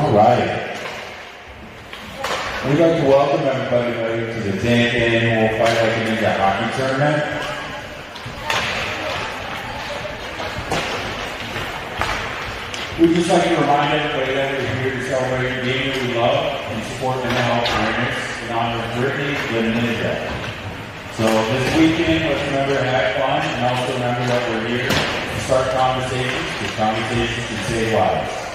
All right. We'd like to welcome everybody to the 10th annual Fight Like a Ninja Hockey Tournament. We'd just like to remind everybody that we're here to celebrate the game that we love and support mental health awareness in honor of Brittany the Ninja. So this weekend, let's remember to have fun and also remember that we're here to start conversations, because conversations can save lives.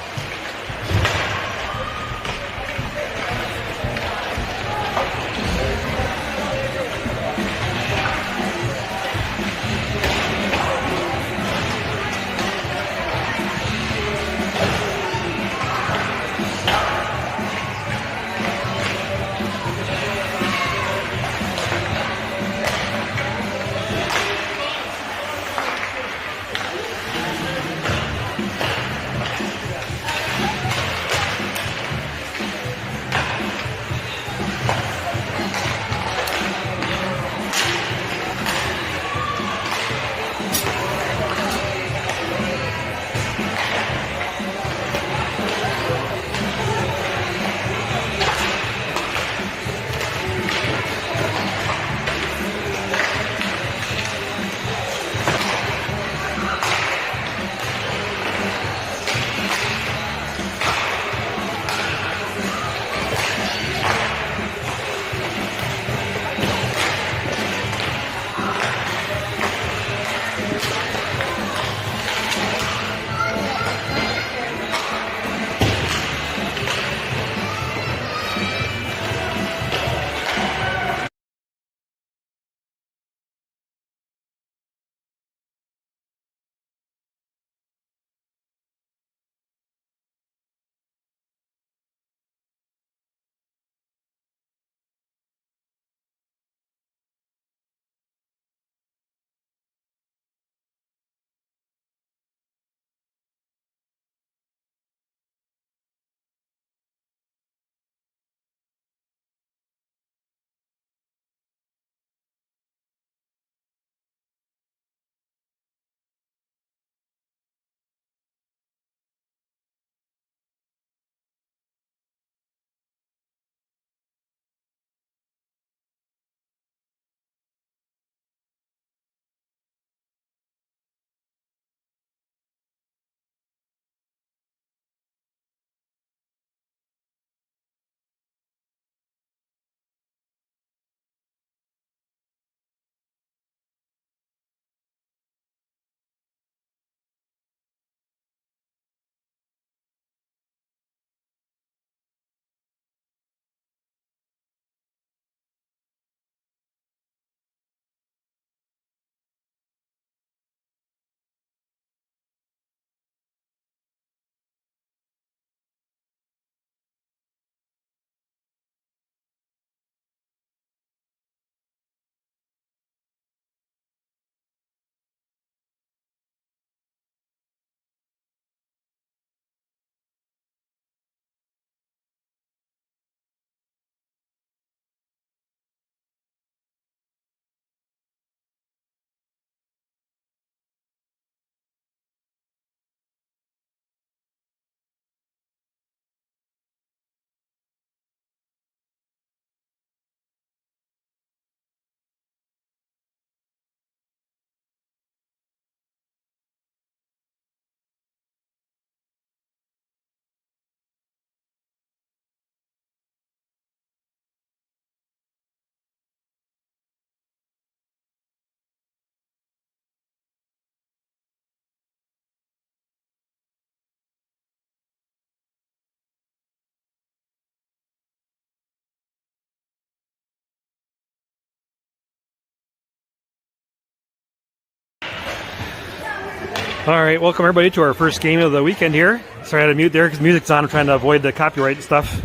All right, welcome everybody to our first game of the weekend here. Sorry I had to mute there because music's on. I'm trying to avoid the copyright stuff.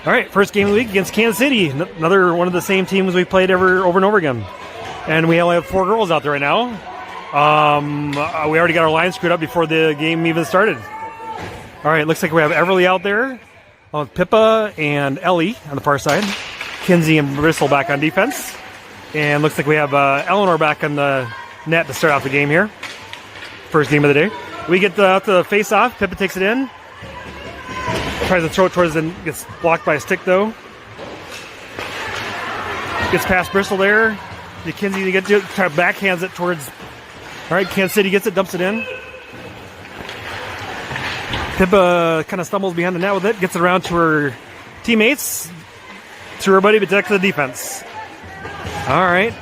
All right, first game of the week against Kansas City. Another one of the same teams we played over and over again. And we only have 4 girls out there right now. We already got our line screwed up before the game even started. All right, looks like we have Everly out there, with Pippa and Ellie on the far side. Kinsey and Bristol back on defense. And looks like we have Eleanor back on the net to start off the game here. First game of the day. We get the face-off. Pippa takes it in. Tries to throw it towards and gets blocked by a stick though. Gets past Bristol there. McKenzie to get to it, try to backhands it towards. All right, Kansas City gets it, dumps it in. Pippa kind of stumbles behind the net with it, gets it around to her teammates, to her buddy, but back to the defense. All right,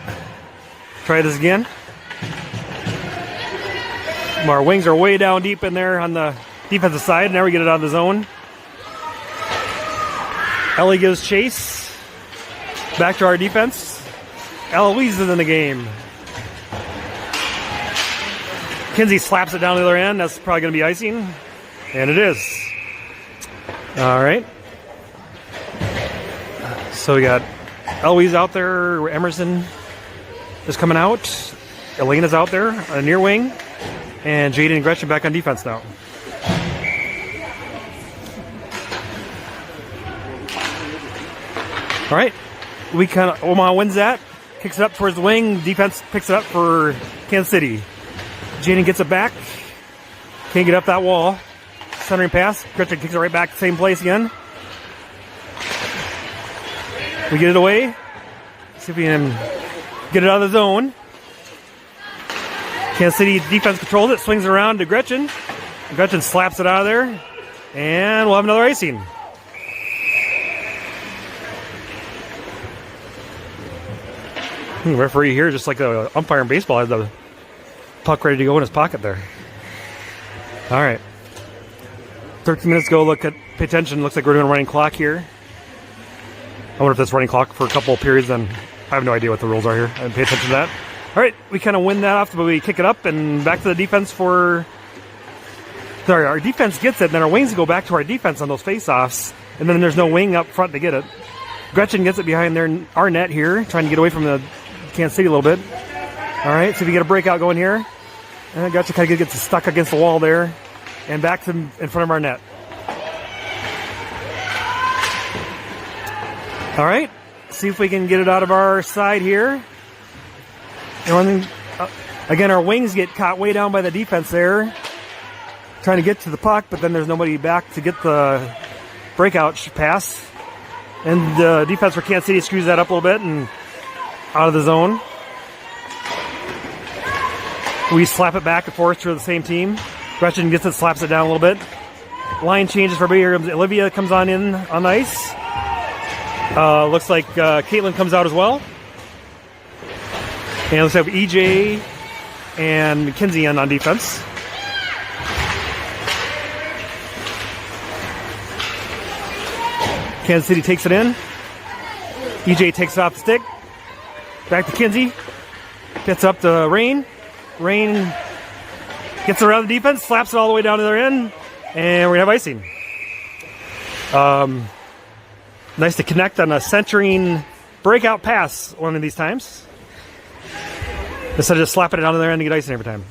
try this again. Our wings are way down deep in there on the defensive side. Now we get it out of the zone. Ellie gives chase. Back to our defense. Eloise is in the game. Kinsey slaps it down the other end. That's probably going to be icing. And it is. All right. So we got Eloise out there. Emerson is coming out. Elena's out there on a near wing. And Jaden and Gretchen back on defense now. All right. Omaha wins that. Kicks it up towards the wing. Defense picks it up for Kansas City. Jaden gets it back. Can't get up that wall. Centering pass. Gretchen kicks it right back, same place again. We get it away. See if we can get it out of the zone. Kansas City defense controls it, swings it around to Gretchen. Gretchen slaps it out of there. And we'll have another icing. Referee here, just like an umpire in baseball, has the puck ready to go in his pocket there. All right. 13 minutes to go. Pay attention. Looks like we're doing a running clock here. I wonder if that's running clock for a couple of periods. Then I have no idea what the rules are here. I didn't pay attention to that. All right, we kind of win that off, but we kick it up and back to the defense for. Sorry, our defense gets it, and then our wings go back to our defense on those face-offs, and then there's no wing up front to get it. Gretchen gets it behind our net here, trying to get away from the Kansas City a little bit. All right, so we get a breakout going here. And Gretchen kind of gets stuck against the wall there, and back to in front of our net. All right, see if we can get it out of our side here. And again, our wings get caught way down by the defense there, trying to get to the puck, but then there's nobody back to get the breakout pass. And the defense for Kansas City screws that up a little bit and out of the zone. We slap it back and forth to the same team. Gretchen gets it, slaps it down a little bit. Line changes for here. Olivia comes on in on ice. Looks like Caitlin comes out as well. And let's have EJ and McKenzie on defense. Kansas City takes it in. EJ takes it off the stick. Back to Kinsey. Gets up to Rain. Rain gets around the defense, slaps it all the way down to their end, and we're going to have icing. Nice to connect on a centering breakout pass one of these times, instead of just slapping it down to their end to get icing every time.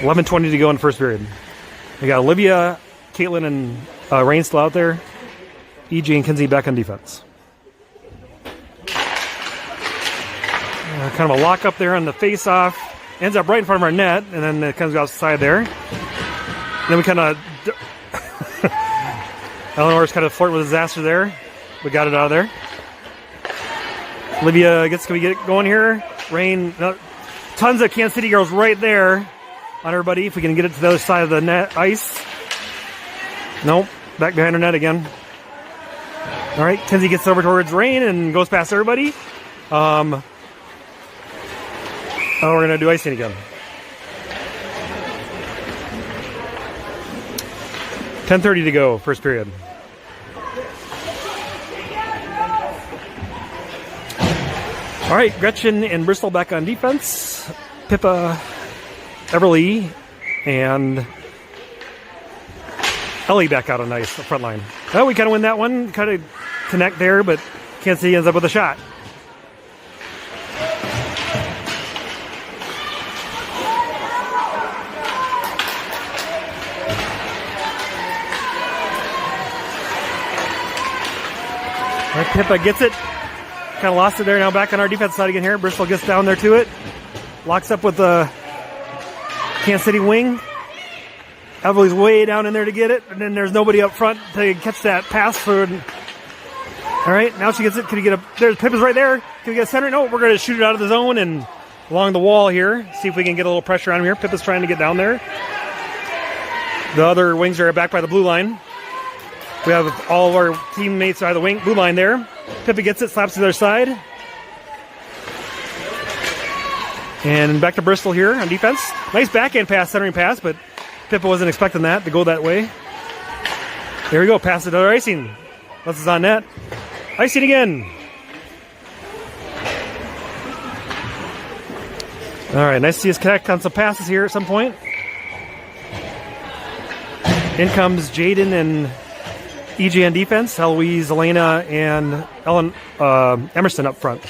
11:20 to go in the first period. We got Olivia, Caitlin, and Rain still out there. EJ and Kinsey back on defense. Kind of a lock up there on the face-off. Ends up right in front of our net, and then it comes outside there. And then we kind of... Eleanor's kind of flirting with disaster there. We got it out of there. Olivia can we get it going here? Rain... tons of Kansas City girls right there on everybody. If we can get it to the other side of the net ice. Nope. Back behind her net again. All right. Kinsey gets over towards Rain and goes past everybody. Oh, we're going to do icing again. 10:30 to go, first period. All right, Gretchen and Bristol back on defense. Pippa, Everly, and Ellie back out on ice, the front line. Well, we kind of win that one, kind of connect there, but Kansas City ends up with a shot. All right, Pippa gets it. Kind of lost it there. Now back on our defense side again here. Bristol gets down there to it. Locks up with the Kansas City wing. Everly's way down in there to get it, and then there's nobody up front to catch that pass for. All right, now she gets it. Can you get a? There's Pip is right there. Can we get a center? No, we're going to shoot it out of the zone and along the wall here. See if we can get a little pressure on him here. Pip is trying to get down there. The other wings are back by the blue line. We have all of our teammates by the blue line there. Pippa gets it, slaps to their side. And back to Bristol here on defense. Nice backhand pass, centering pass, but Pippa wasn't expecting that to go that way. There we go, pass it to Icing. Unless it's on net. Icing again. All right, nice to see us connect on some passes here at some point. In comes Jaden and EJ on defense. Eloise, Elena, and Emerson up front.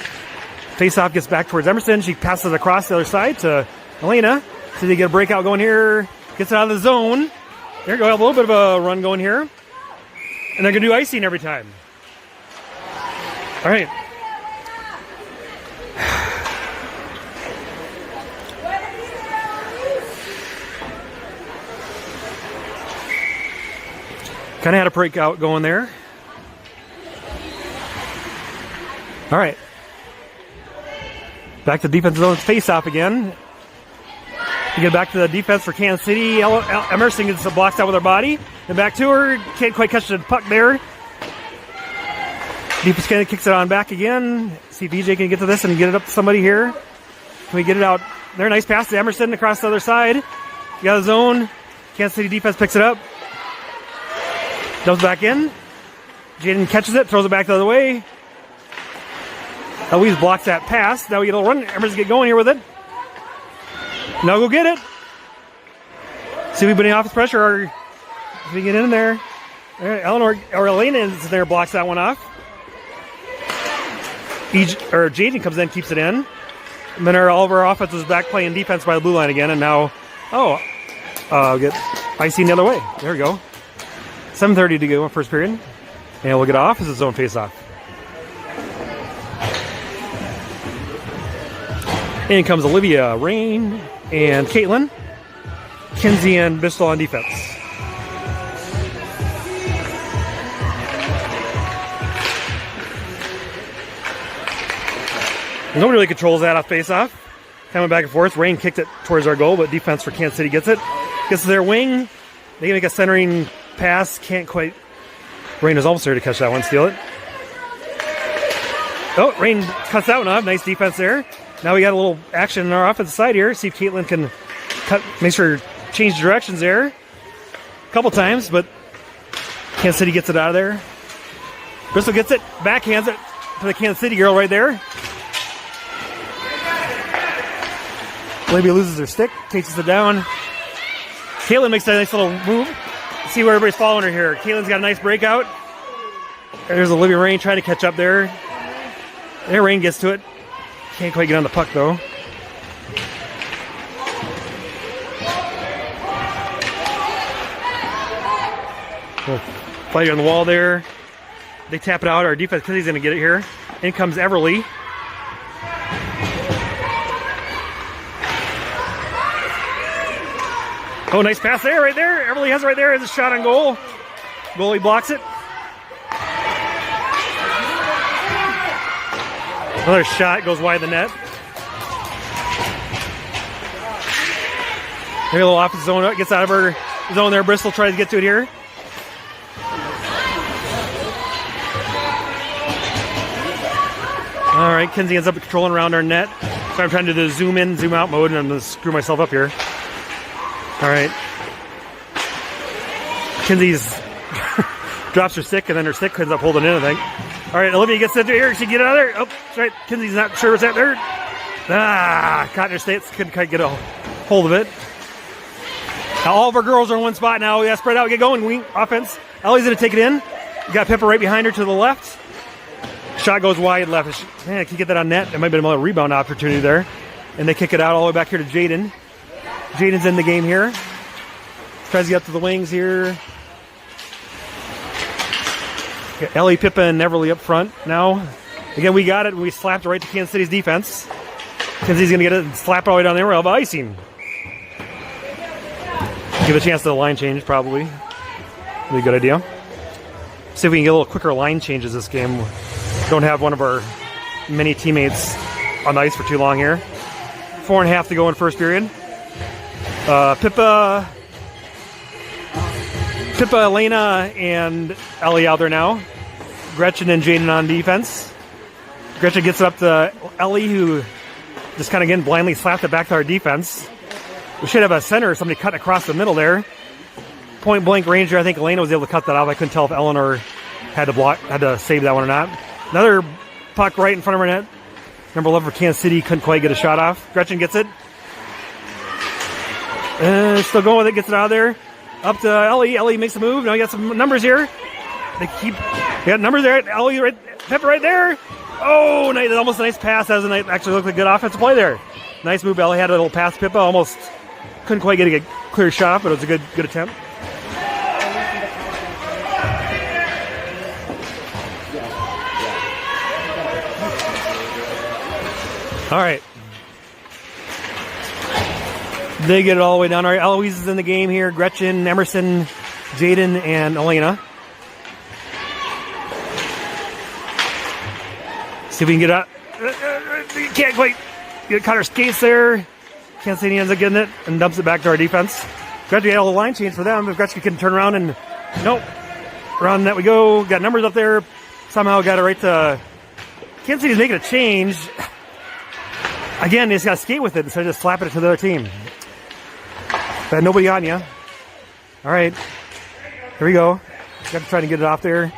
Face-off gets back towards Emerson. She passes it across the other side to Elena. So they get a breakout going here. Gets it out of the zone. There you go. A little bit of a run going here. And they're going to do icing every time. All right. Kind of had a breakout going there. All right. Back to defensive zone face-off again. We get back to the defense for Kansas City. Emerson gets the blocks out with her body. And back to her. Can't quite catch the puck there. Defense kind of kicks it on back again. See if EJ can get to this and get it up to somebody here. Can we get it out? There, nice pass to Emerson across the other side. You got a zone. Kansas City defense picks it up. Dumps back in. Jaden catches it, throws it back the other way. Eloise blocks that pass. Now we get a little run. Emerson get going here with it. Now go get it. See if we put any office pressure or if we get in there. Eleanor or Elena is in there, blocks that one off. Jaden comes in, keeps it in. And then all of our offense is back playing defense by the blue line again. And now, get icing the other way. There we go. 7:30 to go in first period. And we'll get off as a zone face-off. In comes Olivia, Rain, and Caitlin. Kinsey and Bristol on defense. Nobody really controls that off face-off. Coming back and forth. Rain kicked it towards our goal, but defense for Kansas City gets it. Gets to their wing. They can make a centering pass. Can't quite. Rain is almost there to catch that one, steal it. Oh, Rain cuts that one off. Nice defense there. Now we got a little action on our offensive side here. See if Caitlin can make sure change directions there. A couple times, but Kansas City gets it out of there. Bristol gets it, backhands it to the Kansas City girl right there. Olivia loses her stick, chases it down. Caitlin makes a nice little move. See where everybody's following her here. Caitlin's got a nice breakout. There's Olivia Rain trying to catch up there. There, Rain gets to it. Can't quite get on the puck, though. Fight on the wall there. They tap it out. Our defense, because he's going to get it here. In comes Everly. Oh, nice pass there, right there. Everly has it right there. Has a shot on goal. Goalie blocks it. Another shot goes wide of the net. Maybe a little off the zone. Gets out of her zone there. Bristol tries to get to it here. All right, Kinsey ends up controlling around our net. So I'm trying to do the zoom in, zoom out mode, and I'm going to screw myself up here. All right. Kinsey's drops her stick, and then her stick ends up holding in, I think. All right, Olivia gets it here. She can get it out of there. Oh, that's right. Kinsey's not sure what's out there. Caught in her sticks. Couldn't quite get a hold of it. Now all of our girls are in one spot now. We got to spread out, get going. Wing offense. Ellie's going to take it in. You got Pippa right behind her to the left. Shot goes wide left. Man, I can get that on net. It might have been another rebound opportunity there. And they kick it out all the way back here to Jaden. Jaden's in the game here. Tries to get up to the wings here. Got Ellie, Pippa, and Everly up front now. Again, we got it. We slapped it right to Kansas City's defense. Kansas City's going to get it and slap it all the way down there. We're about icing. Give a chance to the line change, probably. Be a good idea. See if we can get a little quicker line changes this game. Don't have one of our many teammates on the ice for too long here. 4.5 to go in first period. Pippa, Elena, and Ellie out there now. Gretchen and Jaden on defense. Gretchen gets it up to Ellie, who just kind of again blindly slapped it back to our defense. We should have a center or somebody cut across the middle there. Point blank range there. I think Elena was able to cut that off. I couldn't tell if Eleanor had to save that one or not. Another puck right in front of her net. Number 11 for Kansas City couldn't quite get a shot off. Gretchen gets it. Still going with it. Gets it out of there. Up to Ellie. Ellie makes a move. Now we got some numbers here. They got numbers there. Ellie right, Pepper right there. Oh, nice, almost a nice pass. That was actually looked like a good offensive play there. Nice move. Ellie had a little pass. Pippa almost couldn't quite get a clear shot, but it was a good attempt. All right. They get it all the way down. All right, Eloise is in the game here. Gretchen, Emerson, Jaden, and Elena. See if we can get out. Can't quite cut her skates there. Kansas City ends up getting it and dumps it back to our defense. Gretchen had a little line change for them. If Gretchen can turn around and nope. Around that we go. Got numbers up there. Somehow got it right to Kansas City's making a change. Again, they just got to skate with it instead of just slapping it to the other team. But nobody on you. All right. Here we go. Got to try to get it off there.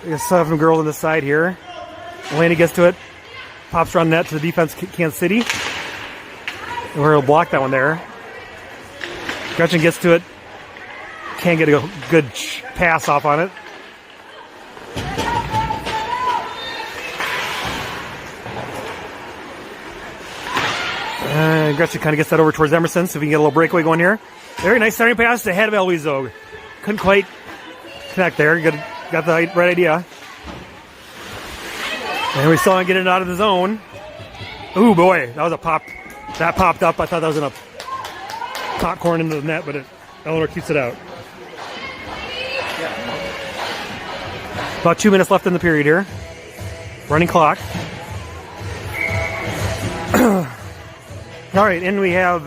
We got 7 girls on this side here. Elena gets to it. Pops around net to the defense, Kansas City. We're going to block that one there. Gretchen gets to it. Can't get a good pass off on it. Gretchen kind of gets that over towards Emerson, so we can get a little breakaway going here. Very nice starting pass ahead of Eloise, though. Couldn't quite connect there. Got the right idea. And we still get it out of the zone. Ooh, boy, that was a pop. That popped up. I thought that was going to popcorn into the net, but Eleanor keeps it out. About 2 minutes left in the period here. Running clock. All right, and we have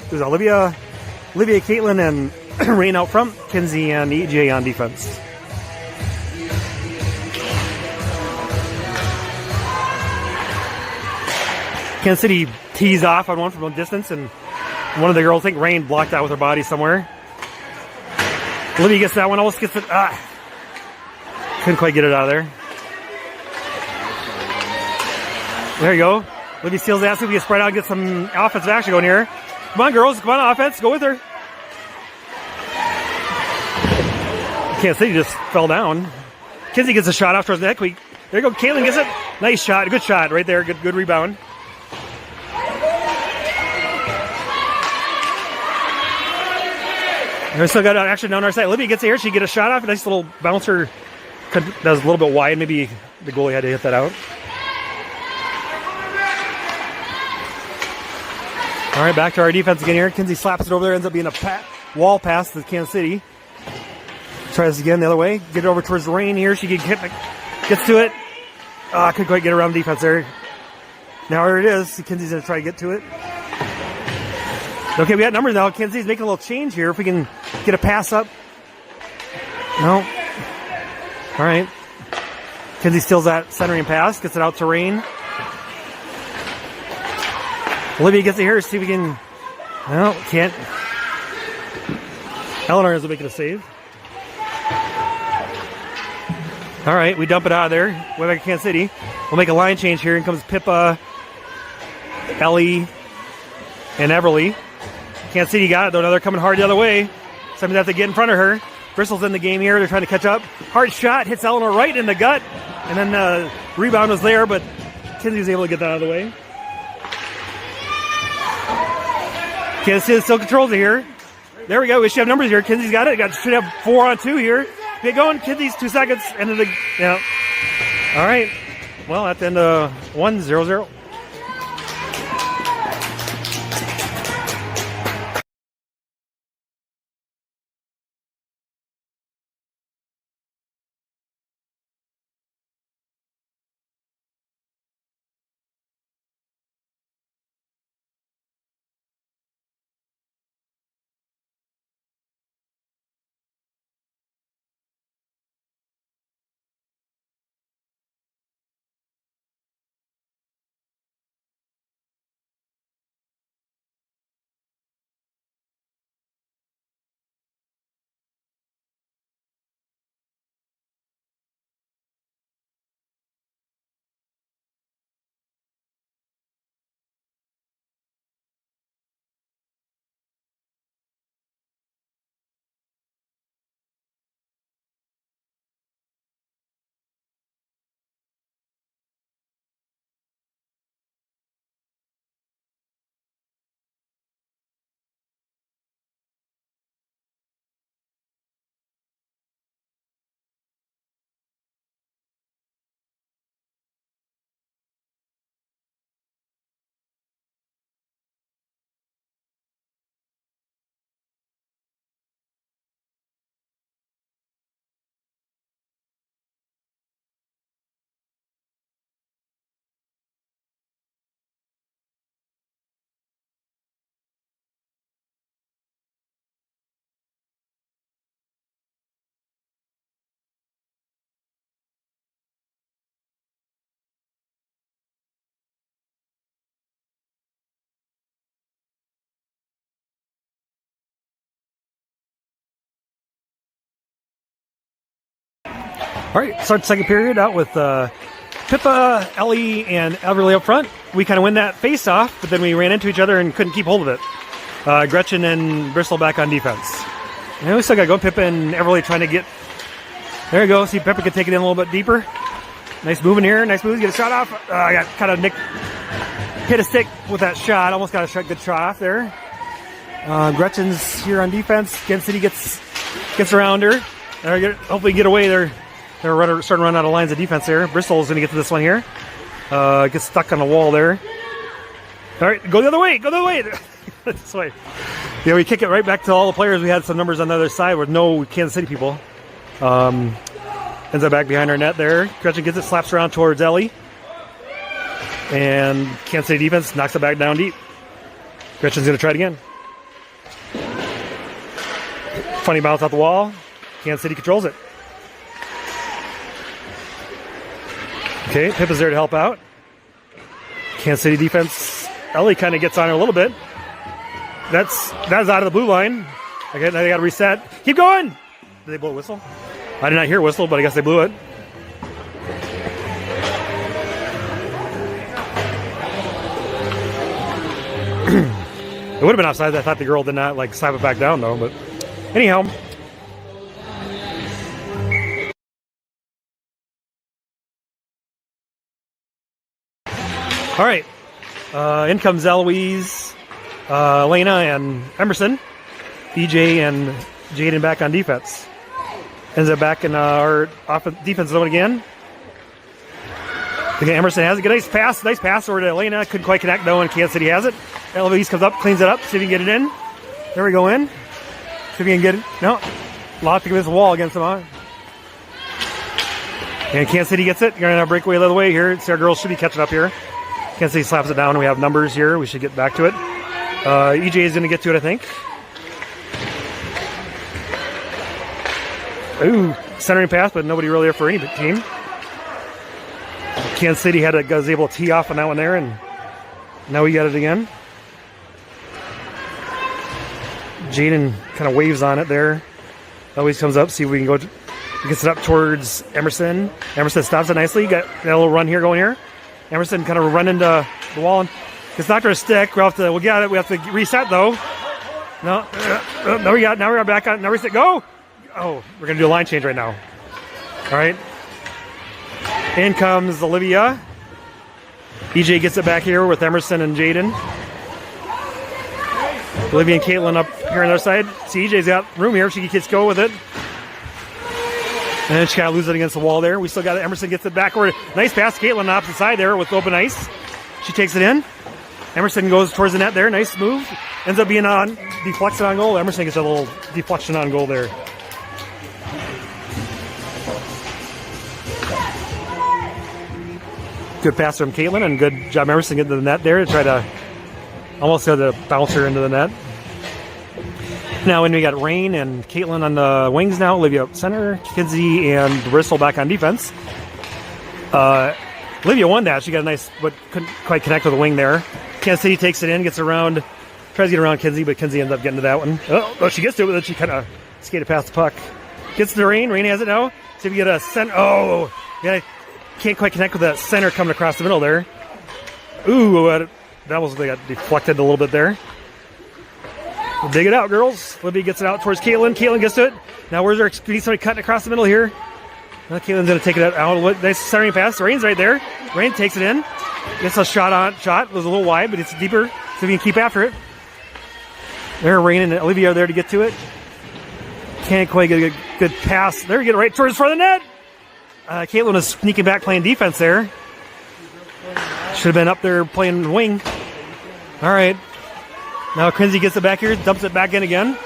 there's Olivia, Caitlin, and Rain out front. Kinsey and EJ on defense. Kansas City tees off on one from a distance, and one of the girls, I think Rain, blocked that with her body somewhere. Olivia gets that one, almost gets it. Couldn't quite get it out of there. There you go. Olivia steals that, so we can spread out and get some offensive action going here. Come on, girls. Come on, offense. Go with her. Kansas City just fell down. Kinsey gets a shot off towards the neck. There you go. Caitlin gets it. Nice shot. Good shot right there. Good rebound. And we still got action down our side. Olivia gets it here. She get a shot off. A nice little bouncer. That was a little bit wide. Maybe the goalie had to hit that out. All right, back to our defense again here. Kinsey slaps it over there. Ends up being a wall pass to Kansas City. Tries again the other way. Get it over towards the Rain here. She gets to it. Couldn't quite get around defense there. Now here it is. Kinsey's going to try to get to it. Okay, we got numbers now. Kinsey's making a little change here. If we can get a pass up. No. All right. Kinsey steals that centering pass. Gets it out to Rain. Olivia gets it here. See if we can. Well, can't. Eleanor is making a save. All right, we dump it out of there. Way back to Kansas City. We'll make a line change here. In comes Pippa, Ellie, and Everly. Kansas City got it, though. Now they're coming hard the other way. Somebody has to get in front of her. Bristol's in the game here. They're trying to catch up. Hard shot. Hits Eleanor right in the gut. And then the rebound was there, but Kinsey was able to get that out of the way. Kansas City still controls it here. There we go. We should have numbers here. Kinsey's got it. Should have 4-on-2 here. Get going. Kinsey's 2 seconds. End of the. Yeah. All right. Well, at the end of 1-0-0. All right, start the second period out with Pippa, Ellie, and Everly up front. We kind of win that face-off, but then we ran into each other and couldn't keep hold of it. Gretchen and Bristol back on defense. And we still got to go. Pippa and Everly trying to get... There you go. See, Pippa can take it in a little bit deeper. Nice move in here. Nice move. Get a shot off. I got kind of hit a stick with that shot. Almost got a good shot off there. Gretchen's here on defense. Kansas City gets around her. Hopefully get away. They're starting to run out of lines of defense there. Bristol's going to get to this one here. Gets stuck on the wall there. All right, go the other way. Go the other way. This way. Yeah, we kick it right back to all the players. We had some numbers on the other side with no Kansas City people. Ends up back behind our net there. Gretchen gets it, slaps around towards Ellie. And Kansas City defense knocks it back down deep. Gretchen's going to try it again. Funny bounce off the wall. Kansas City controls it. Okay, Pippa's there to help out. Kansas City defense. Ellie kind of gets on her a little bit. That's out of the blue line. Okay, now they got to reset. Keep going! Did they blow a whistle? I did not hear a whistle, but I guess they blew it. It would have been offside. I thought the girl did not slap it back down though. But anyhow. All right. In comes Eloise, Elena, and Emerson. EJ and Jaden back on defense. Ends up back in our defense zone again. Again, Emerson has it. Nice pass over to Elena. Couldn't quite connect though, and Kansas City has it. Eloise comes up, cleans it up, see if he can get it in. There we go in. See if he can get it. No. Locked against the wall against him. And Kansas City gets it. You're going to have a breakaway the other way here. So our girls should be catching up here. Kansas City slaps it down. We have numbers here. We should get back to it. EJ is going to get to it, I think. Ooh, centering pass, but nobody really there for any team. Kansas City was able to tee off on that one there, and now we got it again. Jaden kind of waves on it there. Always comes up, see if we can go. Gets it up towards Emerson. Emerson stops it nicely. Got a little run here going here. Emerson kind of run into the wall and gets knocked to a stick. We'll get it. We have to reset though. No, now we're back on. Now reset. Go. Oh, we're going to do a line change right now. All right. In comes Olivia. EJ gets it back here with Emerson and Jaden. Olivia and Caitlin up here on their side. See, EJ's got room here. She gets go with it. And then she kind of loses it against the wall there. We still got it. Emerson gets it backward. Nice pass. Caitlin on the opposite side there with open ice. She takes it in. Emerson goes towards the net there. Nice move. Ends up being on deflection on goal. Emerson gets a little deflection on goal there. Good pass from Caitlin and good job Emerson getting to the net there to try to almost got to bounce her into the net. Now when we got Rain and Caitlin on the wings now, Olivia up center, Kinsey and Bristol back on defense. Olivia won that. She got a nice, but couldn't quite connect with the wing there. Kansas City takes it in, gets around, tries to get around Kinsey, but Kinsey ends up getting to that one. Oh, she gets to it, but then she kind of skated past the puck. Gets to Rain. Rain has it now. See if we get a center. Oh, yeah. Can't quite connect with that center coming across the middle there. Ooh, that was got deflected a little bit there. We'll dig it out, girls. Libby gets it out towards Caitlin. Caitlin gets to it. Now where's our speed? Somebody cutting across the middle here. Now Caitlin's going to take it out a little bit. Nice centering pass. Rain's right there. Rain takes it in. Gets a shot. It was a little wide, but it's deeper, so we can keep after it. There, Rain and Olivia are there to get to it. Can't quite get a good pass. There, we get it right towards the front of the net. Caitlin was sneaking back playing defense there. Should have been up there playing wing. All right. Now Kinsey gets it back here, dumps it back in again.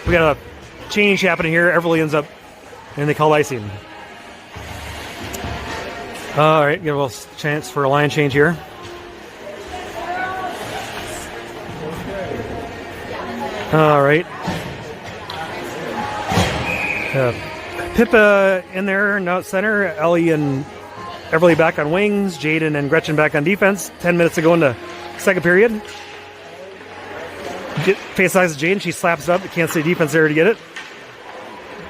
We got a change happening here. Everly ends up, and they call icing. All right, give us a chance for a line change here. All right. Pippa in there, now at center. Ellie and Everly back on wings. Jaden and Gretchen back on defense. 10 minutes to go in the second period. Face size Jaden. She slaps it up. The Kansas City defense there to get it.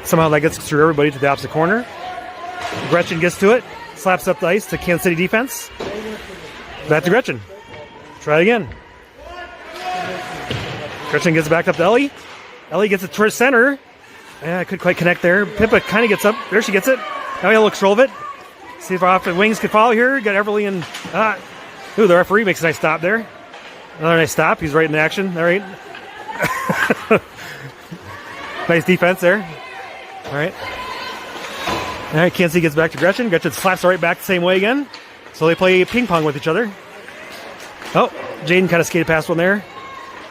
Somehow that gets through everybody to the opposite corner. Gretchen gets to it, slaps up the ice to Kansas City defense. Back to Gretchen. Try it again. Gretchen gets back up to Ellie. Ellie gets it towards center. Yeah, I couldn't quite connect there. Pippa kind of gets up. There she gets it. Now we got a little control of it. See if our off the wings can follow here. Got Everly and... ooh, the referee makes a nice stop there. Another nice stop. He's right in action. All right. Nice defense there. All right. All right, Kansas City gets back to Gretchen. Gretchen slaps right back the same way again. So they play ping pong with each other. Oh, Jaden kind of skated past one there.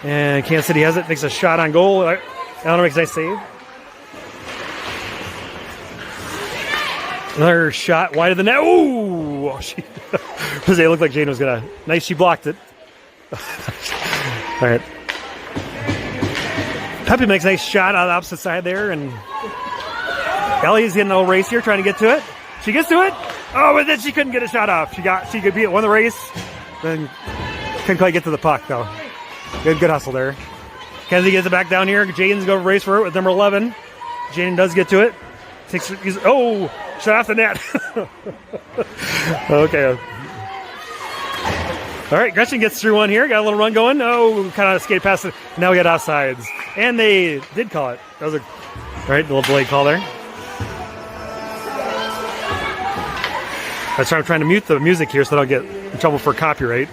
And Kansas City has it. Makes a shot on goal. Eleanor makes a nice save. Another shot wide of the net. Ooh! It looked like Jaden was going to... Nice, she blocked it. All right. Pepe makes a nice shot on the opposite side there, and Ellie's getting a little race here, trying to get to it. She gets to it. Oh, but then she couldn't get a shot off. She could be at one of the race, then couldn't quite get to the puck though. Good hustle there. Kenzie gets it back down here. Jaden's going to race for it with number 11. Jaden does get to it. Shot off the net. Okay. All right, Gretchen gets through one here. Got a little run going. Oh, kind of skated past it. Now we got offsides. And they did call it. That was a little delayed call there. That's why I'm trying to mute the music here so I don't get in trouble for copyright.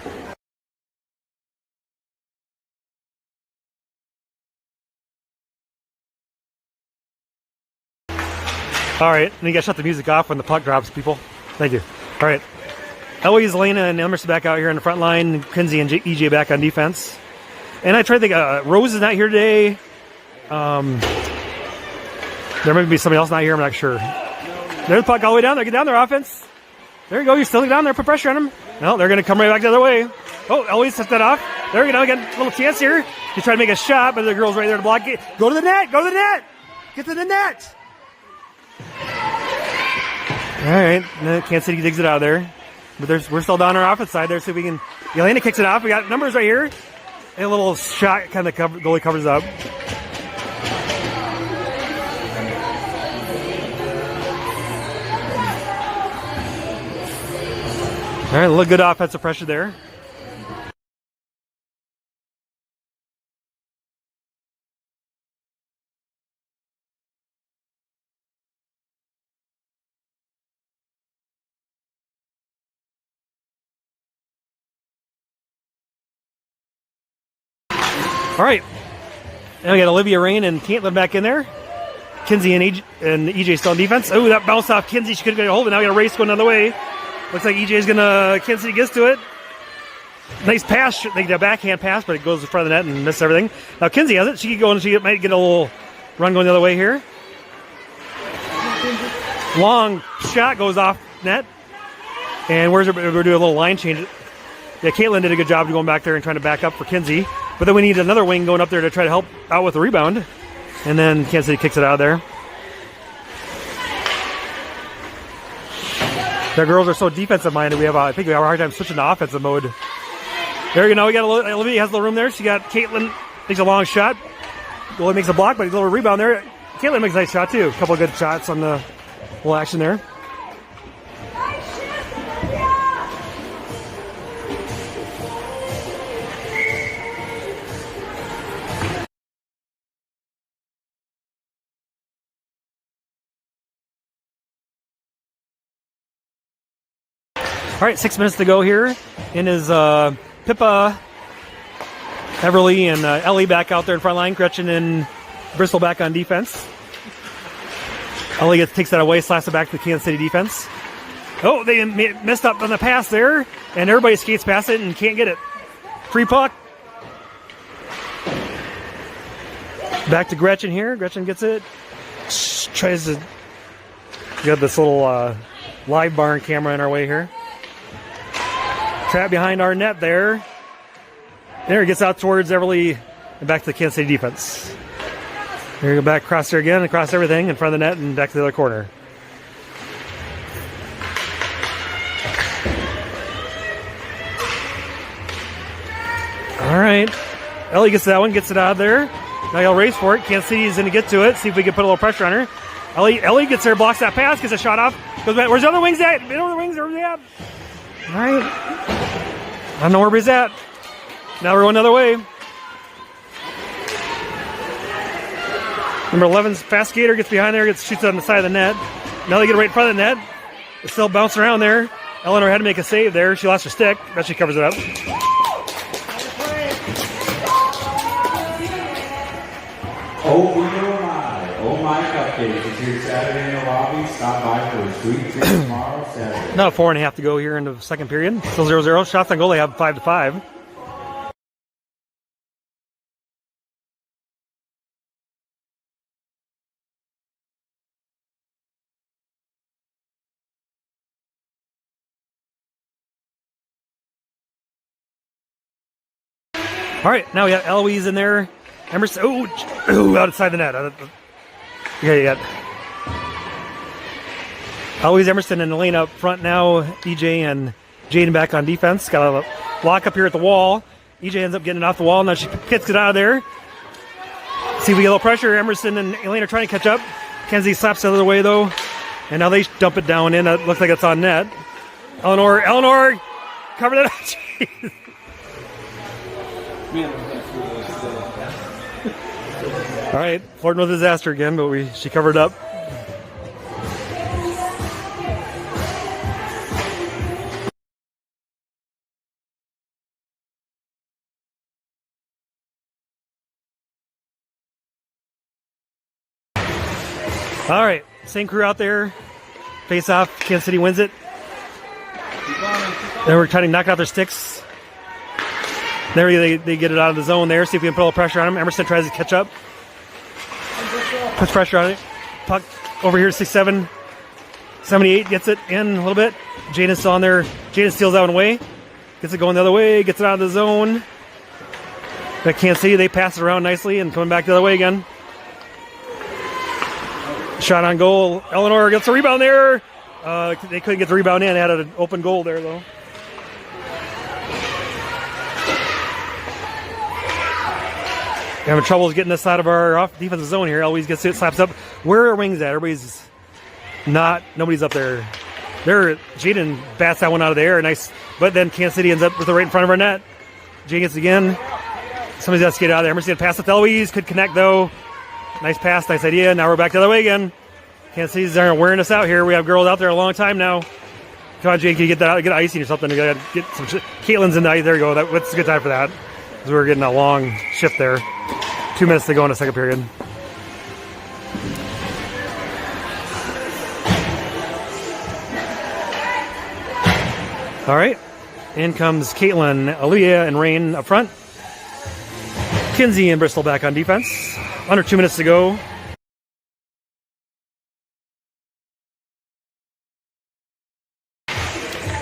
All right, and you got to shut the music off when the puck drops, people. Thank you. All right. Eloise, Elena, and Emerson back out here in the front line. Kinsey and EJ back on defense. And I tried to think, Rose is not here today. There might be somebody else not here, I'm not sure. There's the puck all the way down there. Get down there, offense. There you go. You're still down there. Put pressure on them. No, they're going to come right back the other way. Oh, Eloise set that off. There we go. Again, a little chance here. You try to make a shot, but the girl's right there to block it. Go to the net. Go to the net. Get to the net. All right. Kansas City digs it out of there. But we're still down our offense side there, so we can... Elena kicks it off. We got numbers right here. And a little shot kind of goalie covers up. All right, a little good offensive pressure there. All right, now we got Olivia Rain and Caitlin back in there. Kinsey and EJ still on defense. Oh, that bounced off Kinsey. She couldn't get a hold of it. Now we got a race going another way. Looks like EJ's gonna... Kinsey gets to it. Nice pass. They get a backhand pass, but it goes in front of the net and misses everything. Now Kinsey has it. She could go and she might get a little run going the other way here. Long shot goes off net. And we're doing a little line change. Yeah, Caitlin did a good job of going back there and trying to back up for Kinsey. But then we need another wing going up there to try to help out with the rebound. And then Kansas City kicks it out of there. The girls are so defensive minded. I think we have a hard time switching to offensive mode. There you go. We got Olivia has the room there. She got Caitlin takes a long shot. Well, it makes a block, but a little rebound there. Caitlin makes a nice shot too. A couple of good shots on the little action there. All right, 6 minutes to go here. In is Pippa, Everly, and Ellie back out there in front line. Gretchen and Bristol back on defense. Ellie takes that away, slaps it back to the Kansas City defense. Oh, they messed up on the pass there, and everybody skates past it and can't get it. Free puck. Back to Gretchen here. Gretchen gets it. Tries to get this little live barn camera in our way here. Trap behind our net there. There, it gets out towards Everly and back to the Kansas City defense. There you go, back across there again, across everything in front of the net and back to the other corner. All right. Ellie gets that one, gets it out of there. Now he'll race for it. Kansas City is going to get to it. See if we can put a little pressure on her. Ellie gets there, blocks that pass, gets a shot off. Goes back. Where's the other wings at? The other wings, where's they at? All right. I don't know where he's at. Now we're going the other way. Number 11's fast skater gets behind there, shoots it on the side of the net. Now they get right in front of the net. It's still bouncing around there. Eleanor had to make a save there. She lost her stick, but she covers it up. Oh my cupcakes. It's here Saturday in the lobby. Stop by for a sweet treat tomorrow, Saturday. Now 4.5 to go here in the second period. Still 0-0. Shots on goal, they have 5-5. All right, now we got Eloise in there. Emerson, outside the net. Okay, you got Eloise, Emerson, and Elaine up front now. EJ and Jaden back on defense. Got a block up here at the wall. EJ ends up getting it off the wall. Now she kicks it out of there. See if we get a little pressure. Emerson and Elaine are trying to catch up. Kenzie slaps the other way, though. And now they dump it down in. It looks like it's on net. Eleanor, cover that up. All right, flirting with disaster again, but she covered up. All right, same crew out there. Face off, Kansas City wins it. Then we're trying to knock out their sticks. There they get it out of the zone there. See if we can put a little pressure on them. Emerson tries to catch up. Puts pressure on it. Puck over here, 6'7". 78 gets it in a little bit. Jaden's still on there. Jaden steals that one away. Gets it going the other way. Gets it out of the zone. I can't see. They pass it around nicely and coming back the other way again. Shot on goal. Eleanor gets a rebound there. They couldn't get the rebound in. They had an open goal there, though. Having trouble getting this out of our off defensive zone here. Eloise gets it, slaps up. Where are wings at? Everybody's not. Nobody's up there. Jaden bats that one out of the air. Nice. But then Kansas City ends up with it right in front of our net. Jaden gets it again. Somebody's got to skate out of there. Emerson pass it to Eloise. Could connect, though. Nice pass. Nice idea. Now we're back the other way again. Kansas City's wearing us out here. We have girls out there a long time now. Come on, Jane. Can you get that out? Get icing or something? You got to get some Caitlin's in the ice. There you go. That's a good time for that. Because we're getting a long shift there. 2 minutes to go in the second period. All right. In comes Caitlin, Aaliyah, and Rain up front. Kinsey and Bristol back on defense. Under 2 minutes to go.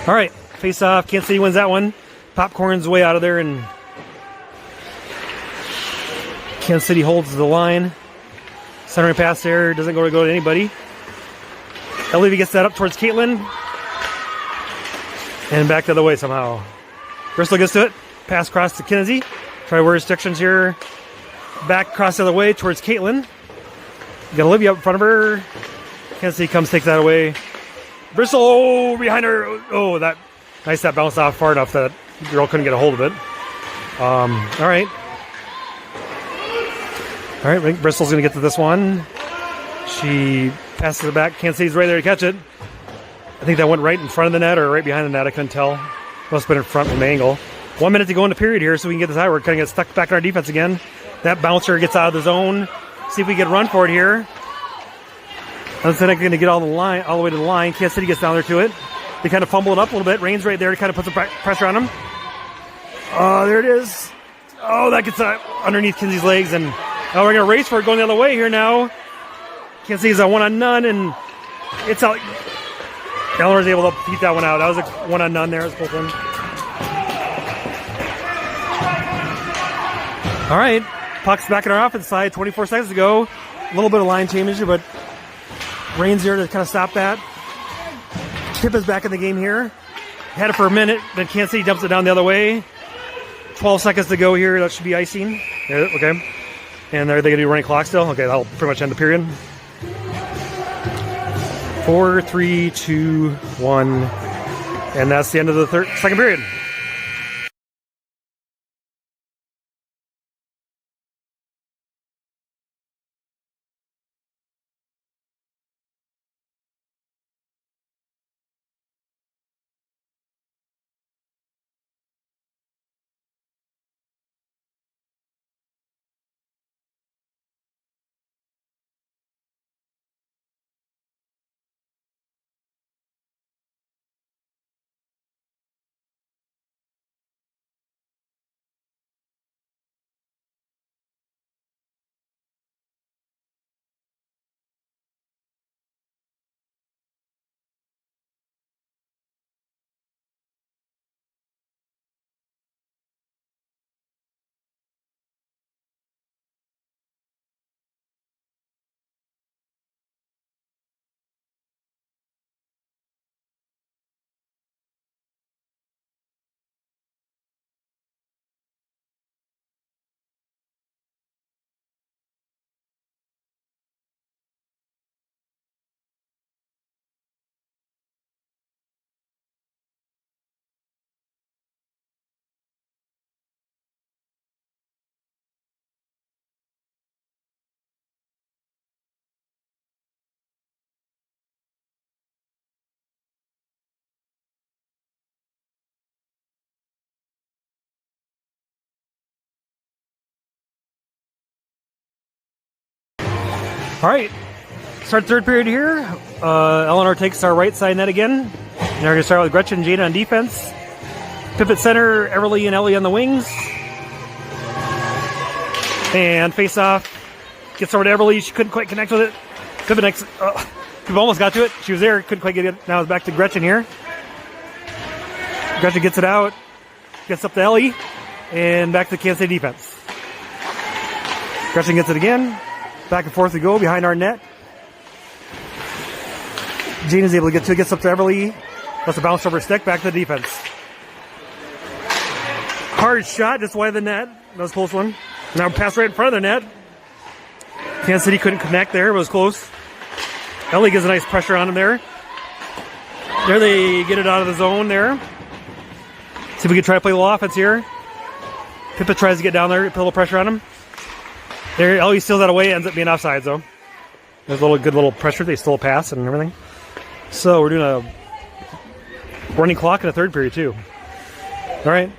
All right. Face off. Kansas City wins that one. Popcorn's way out of there, and Kansas City holds the line. Centering pass there. Doesn't go to anybody. Olivia gets that up towards Caitlin. And back the other way somehow. Bristol gets to it. Pass across to Kinsey. Try to wear restrictions here. Back across the other way towards Caitlin. Got Olivia up in front of her. Kansas City comes, takes that away. Bristol behind her. Oh, that nice. That bounced off far enough that the girl couldn't get a hold of it. All right. All right, I think Bristol's going to get to this one. She passes it back. Kansas City's right there to catch it. I think that went right in front of the net or right behind the net. I couldn't tell. Must have been in front from the angle. 1 minute to go in the period here, so we can get this out. We're kind of get stuck back in our defense again. That bouncer gets out of the zone. See if we can run for it here. Instead of going to get all the way to the line. Kansas City gets down there to it. They kind of fumble it up a little bit. Rain's right there to kind of put some pressure on them. There it is. Oh, that gets underneath Kinsey's legs, and we're going to race for it going the other way here now. Kansas City's a one-on-none, and it's out. Eleanor's able to beat that one out. That was a one-on-none there. It was both in. All right. Puck's back in our offense side. 24 seconds to go. A little bit of line change, but Rain's here to kind of stop that. Tip is back in the game here. Had it for a minute, then Kansas City dumps it down the other way. 12 seconds to go here. That should be icing. Yeah, okay. And are they going to be running clock still? Okay, that'll pretty much end the period. 4, 3, 2, 1. And that's the end of the second period. All right, start third period here. Eleanor takes our right side net again. And we're going to start with Gretchen and Jada on defense. Pip at center, Everly and Ellie on the wings. And face off. Gets over to Everly. She couldn't quite connect with it. Pip next. Pip almost got to it. She was there. Couldn't quite get it. Now it's back to Gretchen here. Gretchen gets it out. Gets up to Ellie. And back to the Kansas City defense. Gretchen gets it again. Back and forth we go behind our net. Jean is able to get to it. Gets up to Everly. Lets it bounce over stick. Back to the defense. Hard shot. Just wide of the net. That was a close one. Now pass right in front of the net. Kansas City couldn't connect there. It was close. Ellie gives a nice pressure on him there. There they get it out of the zone there. See if we can try to play a little offense here. Pippa tries to get down there. Put a little pressure on him. There, Ellie steals that away. Ends up being offside, though. There's a good little pressure. They stole a pass and everything. So we're doing a running clock in the third period, too. All right.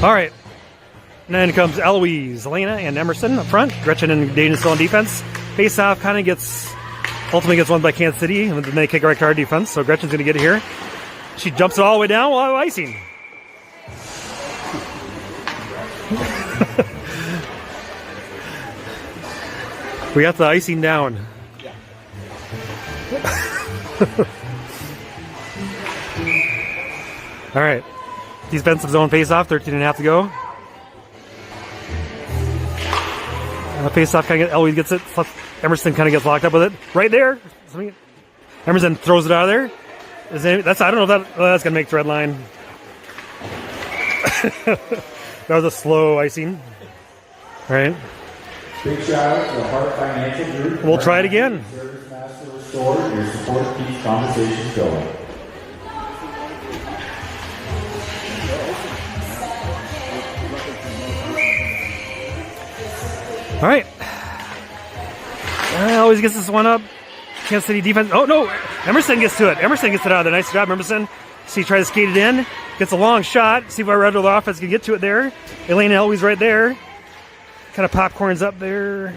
All right. And then comes Eloise, Elena, and Emerson up front. Gretchen and Dayton still on defense. Face off kind of ultimately gets won by Kansas City, and then they kick right to our defense. So Gretchen's going to get it here. She jumps it all the way down while icing. We got the icing down. Yeah. All right. Defensive zone face off, 13.5 to go. Face off, Eloise gets it. Emerson kind of gets locked up with it. Right there. Emerson throws it out of there. I don't know if that's going to make the red line. That was a slow icing. All right. Big shout out to the Hart Financial Group. We'll try it again. Service Master Restored. Your support keeps conversations going. All right. Always gets this one up. Kansas City defense. Oh, no. Emerson gets to it. Emerson gets it out of there. Nice job, Emerson. See, tries to skate it in. Gets a long shot. See if our red offense can get to it there. Elena Eloise right there. Kind of popcorns up there.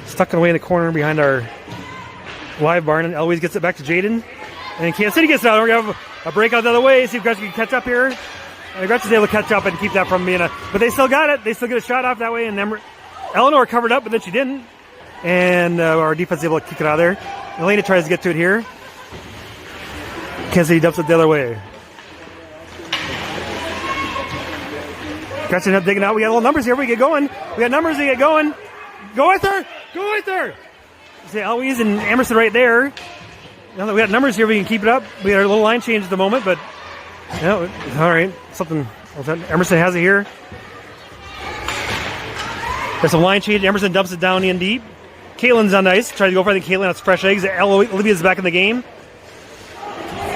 Stuck away in the corner behind our live barn. And Eloise gets it back to Jaden. And Kansas City gets it out. We're going to have a breakout the other way. See if Gretchen can catch up here. And Gretchen's able to catch up and keep that from being but they still got it. They still get a shot off that way. And Eleanor covered up, but then she didn't. And our defense is able to kick it out of there. Elena tries to get to it here. Kansas City dumps it the other way. Gretchen up digging out. We got little numbers here. We get going. We got numbers to get going. Go with her. Go with her. See Eloise and Emerson right there. Now that we got numbers here, we can keep it up. We got our little line change at the moment, but all right. Something. Emerson has it here. There's some line change. Emerson dumps it down in deep. Caitlin's on the ice. Tries to go for it. I think Caitlin has fresh legs. Olivia's back in the game.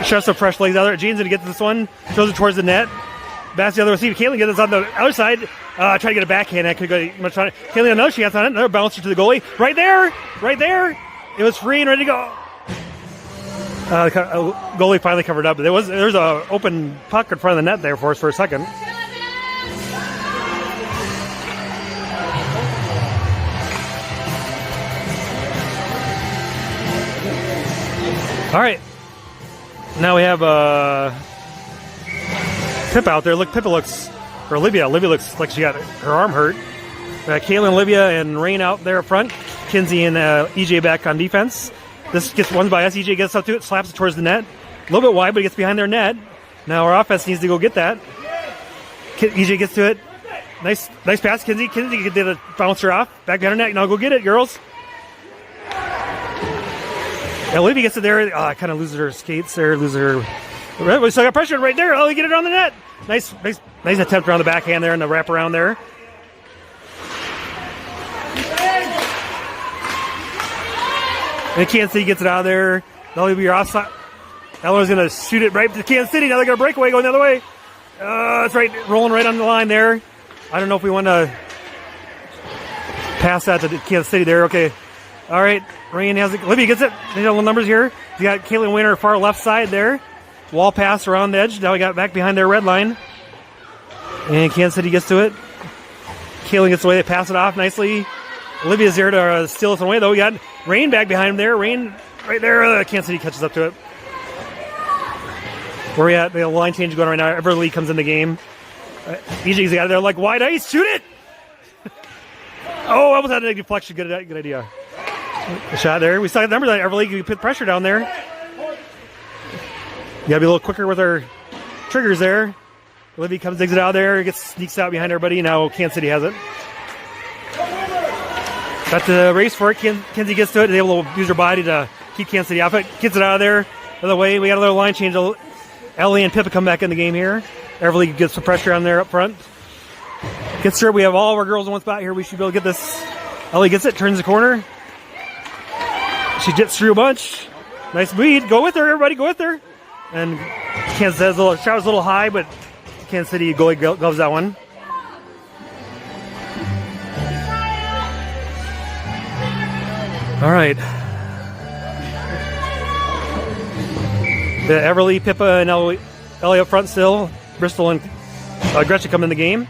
Shoves some fresh legs out there. Jane's going to get to this one. Throws it towards the net. Pass the other receiver. Caitlin gets this on the other side. Try to get a backhand. I could go much on it. Caitlin, another chance on it. Another bouncer to the goalie. Right there. Right there. It was free and ready to go. Goalie finally covered up. There's an open puck in front of the net there for us for a second. All right. Now we have Pippa out there. Look, Olivia looks like she got her arm hurt. Caitlin, Olivia, and Rain out there up front. Kinsey and EJ back on defense. This gets won by us. EJ gets up to it, slaps it towards the net. A little bit wide, but it gets behind their net. Now our offense needs to go get that. EJ gets to it. Nice pass, Kinsey. Kinsey did a bouncer off. Back behind her net. Now go get it, girls. Olivia gets it there. Kind of loses her skates there. We still got pressure right there. Oh, get it on the net. Nice attempt around the backhand there and the wraparound there. And Kansas City gets it out of there. That'll be your offside. Eleanor's going to shoot it right to Kansas City. Now they're going to breakaway going the other way. That's right, rolling right on the line there. I don't know if we want to pass that to Kansas City there. Okay. All right. Rain has it. Olivia gets it. There's a little numbers here. You got Caitlin Wayner far left side there. Wall pass around the edge. Now we got back behind their red line. And Kansas City gets to it. Caitlin gets away. They pass it off nicely. Olivia's there to steal it away, though. We got Rain back behind him there. Rain right there. Kansas City catches up to it. Where we at? The line change going right now. Everly comes in the game. EJ's out of there like wide ice. Shoot it! Oh, I almost had a deflection. Good idea. A shot there. We saw the numbers on Everly. We put pressure down there. You gotta be a little quicker with our triggers there. Olivia comes, digs it out there, sneaks out behind everybody. Now Kansas City has it. Got the race for it. Kinsey gets to it. Is able to use her body to keep Kansas City off it. Gets it out of there. Other way. We got a little line change. Ellie and Pippa come back in the game here. Everly gets some pressure on there up front. Gets through. We have all of our girls in one spot here. We should be able to get this. Ellie gets it. Turns the corner. She gets through a bunch. Nice lead. Go with her, everybody. Go with her. And Kansas has shot was a little high, but Kansas City goalie gloves that one. All right. The Everly, Pippa, and Ellie up front still. Bristol and Gretchen come in the game.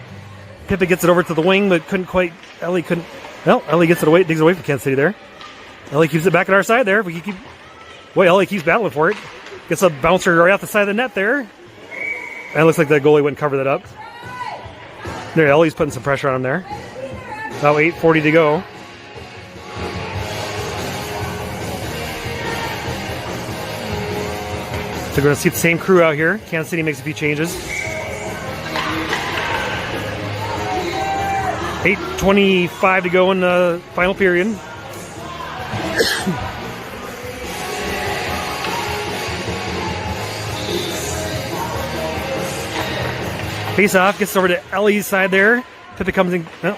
Pippa gets it over to the wing, but couldn't quite. Ellie couldn't. Well, Ellie gets it away, digs it away from Kansas City there. Ellie keeps it back at our side there. Ellie keeps battling for it. Gets a bouncer right off the side of the net there. And it looks like the goalie wouldn't cover that up. There, Ellie's putting some pressure on him there. About 8:40 to go. So we're going to see the same crew out here. Kansas City makes a few changes. 8:25 to go in the final period. Face off, gets over to Ellie's side there. Pippa comes in. Oh.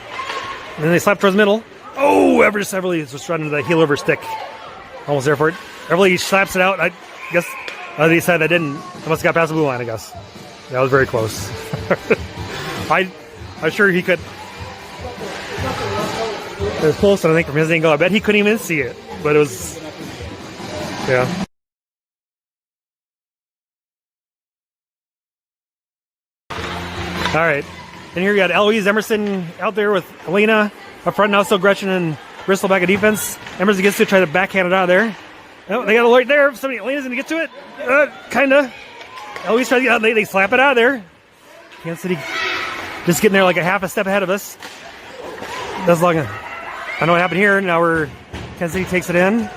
And then they slap towards the middle. Oh, Everly is just running to the heel of her stick. Almost there for it. Everly slaps it out. I guess they said I didn't. I must have got past the blue line, I guess. That was very close. I'm sure he could. It was close, I think, from his angle. I bet he couldn't even see it. But it was. Yeah. All right. And here you got Eloise Emerson out there with Elena up front now. Still Gretchen and Bristol back at defense. Emerson gets to try to backhand it out of there. Oh, they got a alert there. Elena's going to get to it. Kind of. Eloise tries to get out. They slap it out of there. Kansas City just getting there like a half a step ahead of us. That's long. I don't know what happened here. Now Kansas City takes it in.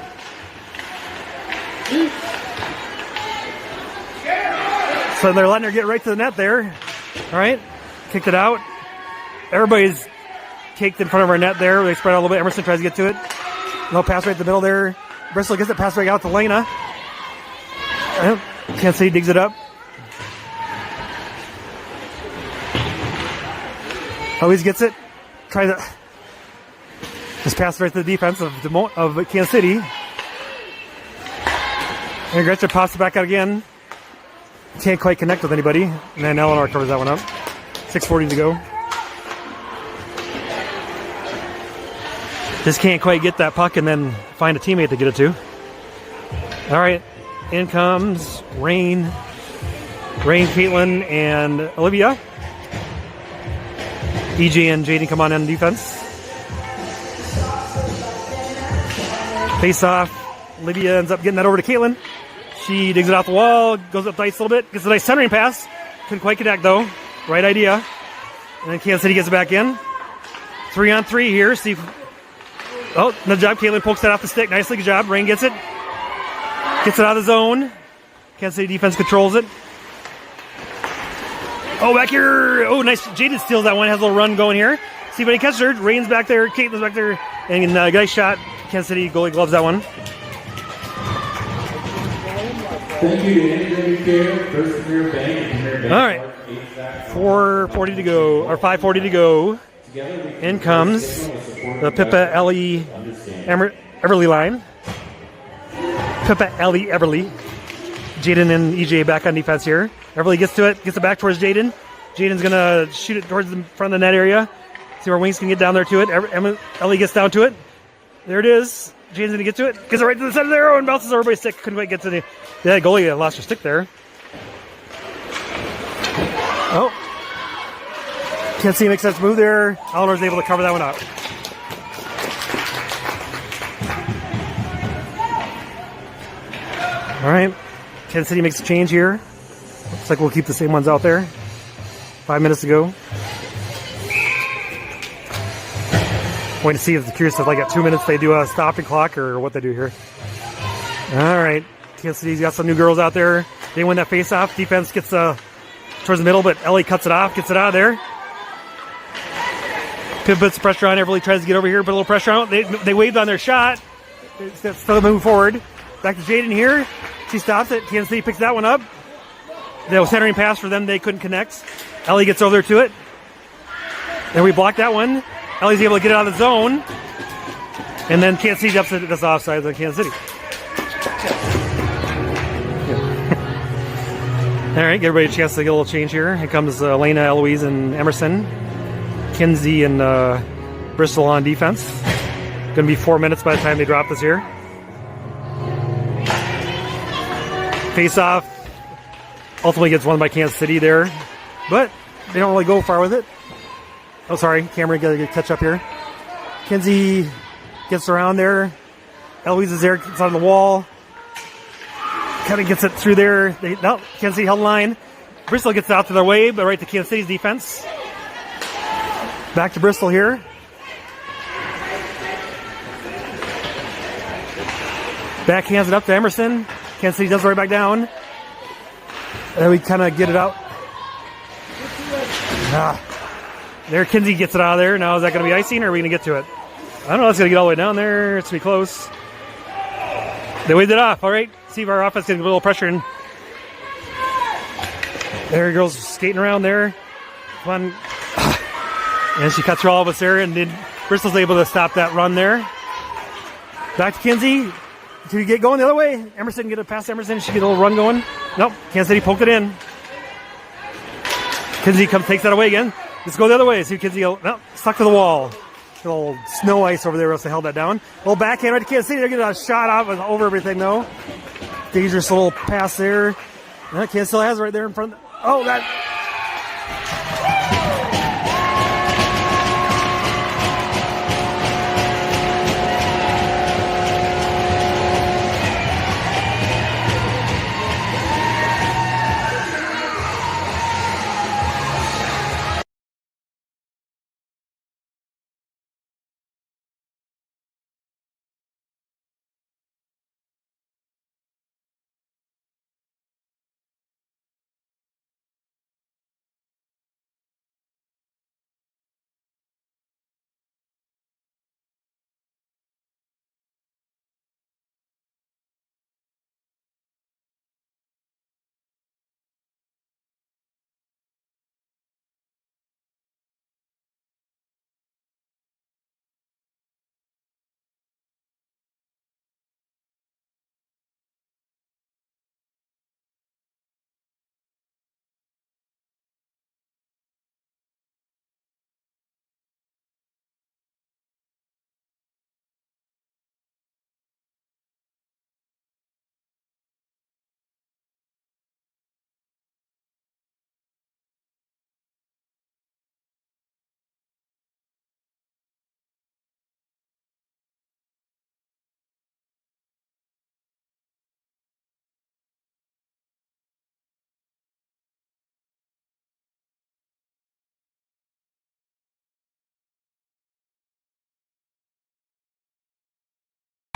So they're letting her get right to the net there. All right, kicked it out. Everybody's caked in front of our net there. They spread out a little bit. Emerson tries to get to it. No pass right in the middle there. Bristol gets it, pass right out to Lena. Kansas City digs it up. Always gets it. Tries it. Just passed right to the defense of Kansas City. And Gretchen pops it back out again. Can't quite connect with anybody. And then Eleanor covers that one up. 6:40 to go. Just can't quite get that puck and then find a teammate to get it to. All right. In comes Rain. Rain, Caitlin, and Olivia. EJ and Jaden come on defense. Face off. Olivia ends up getting that over to Caitlin. She digs it off the wall, goes up the ice a little bit, gets a nice centering pass. Couldn't quite connect though. Right idea. And then Kansas City gets it back in. 3-on-3 here. See if, oh, no job. Caitlin pokes that off the stick. Nicely, good job. Rain gets it. Gets it out of the zone. Kansas City defense controls it. Oh, back here. Oh, nice. Jaden steals that one. Has a little run going here. See if anybody catches her. Rain's back there. Caitlin's back there. And nice shot. Kansas City goalie gloves that one. Thank you to Integrated Care, First Premier Bank, and Premier Bank. All right. 4:40 to go, or 5:40 to go. In comes the Pippa Ellie Everly line. Pippa Ellie Everly. Jaden and EJ back on defense here. Everly gets to it, gets it back towards Jaden. Jaden's going to shoot it towards the front of the net area. See where Wings can get down there to it. Ellie gets down to it. There it is. Jaden's going to get to it. Gets it right to the center of the arrow and bounces everybody's stick. Couldn't quite get to the goalie. Lost her stick there. Oh. Can't see makes sense move there. Eleanor's able to cover that one up. All right. Kansas City makes a change here. Looks like we'll keep the same ones out there. 5 minutes to go. Waiting to see if curious if like at 2 minutes they do a stopping clock or what they do here. All right. Kansas City's got some new girls out there. They win that face-off. Defense gets towards the middle, but Ellie cuts it off, gets it out of there. Pip puts pressure on. Everly tries to get over here, put a little pressure on. They waved on their shot. They still move forward. Back to Jaden here. She stops it. Kansas City picks that one up. That was centering pass for them. They couldn't connect. Ellie gets over there to it. Then we block that one. Ellie's able to get it out of the zone. And then Kansas City jumps it. That's offside on Kansas City. All right, give everybody a chance to get a little change here. Here comes Elena, Eloise, and Emerson. Kinsey and Bristol on defense. Going to be 4 minutes by the time they drop this here. Face off. Ultimately gets won by Kansas City there. But they don't really go far with it. Oh, sorry. Cameron got to catch up here. Kinsey gets around there. Eloise is there. It's on the wall. Kind of gets it through there. Kansas City held line. Bristol gets out to their way, but right to Kansas City's defense. Back to Bristol here. Backhands it up to Emerson. Kansas City does it right back down. And we kind of get it out. There, Kinsey gets it out of there. Now, is that going to be icing, or are we going to get to it? I don't know. It's going to get all the way down there. It's going to be close. They waved it off. All right. See if our offense can get a little pressure in. There he goes, skating around there. Come on. And she cuts through all of us there, and then Bristol's able to stop that run there. Back to Kinsey. Can you get going the other way? Emerson, get it past Emerson. She get a little run going. Nope. Kansas City poked it in. Kinsey takes that away again. Let's go the other way. See if Kinsey stuck to the wall. A little snow ice over there else they held that down. A little backhand right to Kansas City. They're getting a shot out over everything though. Dangerous little pass there. Kansas still has it right there in front. Oh, that.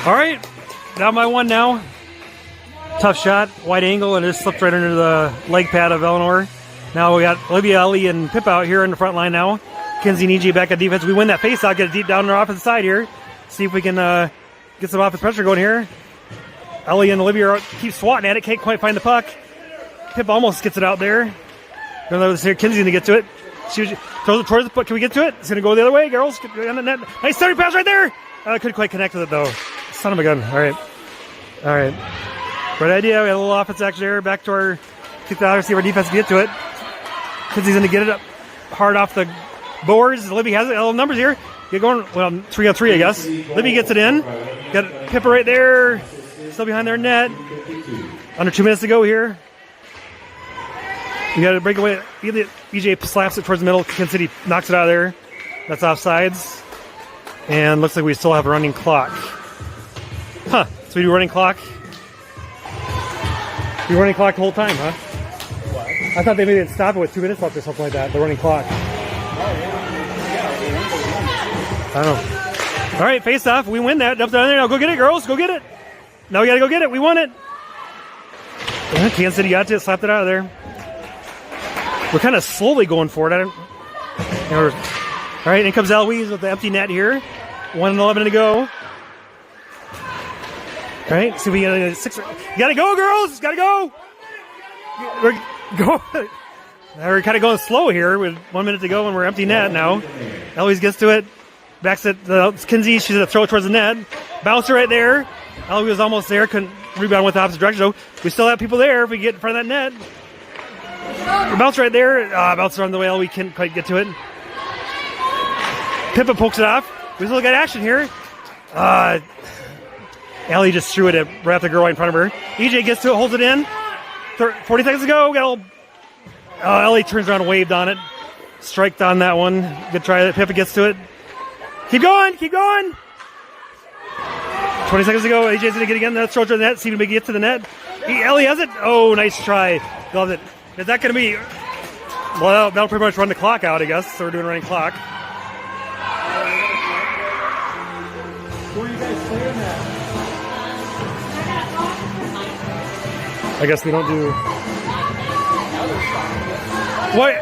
All right, down by one now. Tough shot, wide angle, and it just slipped right under the leg pad of Eleanor. Now we got Olivia, Ellie, and Pip out here in the front line now. Kinsey and EJ back at defense. We win that face out, get it deep down on our offensive side here. See if we can get some offensive pressure going here. Ellie and Olivia keep swatting at it, can't quite find the puck. Pip almost gets it out there. Kinsey's going to get to it. She throws it towards the puck. Can we get to it? It's going to go the other way, girls. Get on the net. Nice 30 pass right there. Couldn't quite connect with it, though. Son of a gun. All right. Right idea. We had a little offense action there. Back to our 2,000. See if our defense can get to it. Kinsey's going to get it up hard off the boards. Libby has it. Little numbers here. Get going. Well, 3-on-3, I guess. Libby gets it in. Got Pippa right there. Still behind their net. Under 2 minutes to go here. We got to break away. EJ slaps it towards the middle. Kansas City knocks it out of there. That's offsides. And looks like we still have a running clock. Huh. So we do running clock. You running clock the whole time, huh? What? I thought they maybe would stop it with 2 minutes left or something like that. The running clock. I don't know. All right, face off. We win that. Up down there. Now go get it, girls. Go get it. Now we got to go get it. We won it. Kansas City got it. Slapped it out of there. We're kind of slowly going for it. All right, in comes Eloise with the empty net here. 1:11 to go. All right, so we got a 6. Gotta go, girls! Gotta go! We're kind of going slow here with 1 minute to go and we're empty net now. Eloise gets to it. Backs it. Kinsey, she's going to throw it towards the net. Bouncer right there. Eloise was almost there. Couldn't rebound with the opposite direction, though. We still have people there if we get in front of that net. Bounce right there. Bouncer on the way. We can't quite get to it. Pippa pokes it off. We still got action here. Ellie just threw it right at the girl right in front of her. EJ gets to it, holds it in. 40 seconds to go. Ellie turns around and waved on it. Striked on that one. Good try. Pippa gets to it. Keep going. 20 seconds to go. AJ's going to get again. Let's throw it to the net. See if we can get to the net. Ellie has it. Oh, nice try. Love it. Is that going to be... Well, that'll pretty much run the clock out, I guess. So we're doing a running clock. Who are you guys playing at? I guess we don't do... What?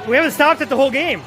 We haven't stopped it the whole game.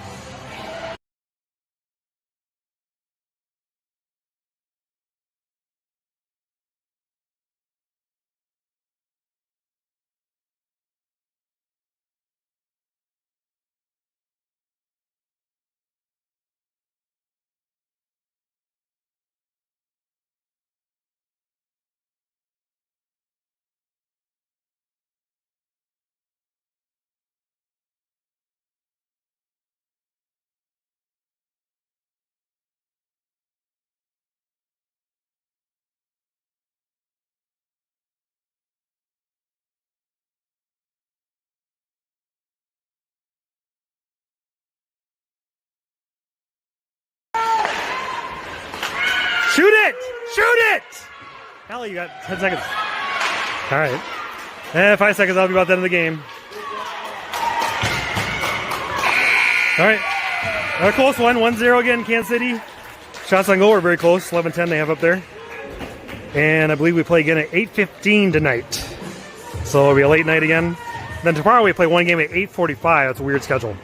Shoot it! Ellie, you got 10 seconds. All right. 5 seconds, I'll be about the end of the game. All right. A close one. 1-0 again, Kansas City. Shots on goal were very close. 11-10 they have up there. And I believe we play again at 8:15 tonight. So it'll be a late night again. Then tomorrow we play one game at 8:45. That's a weird schedule.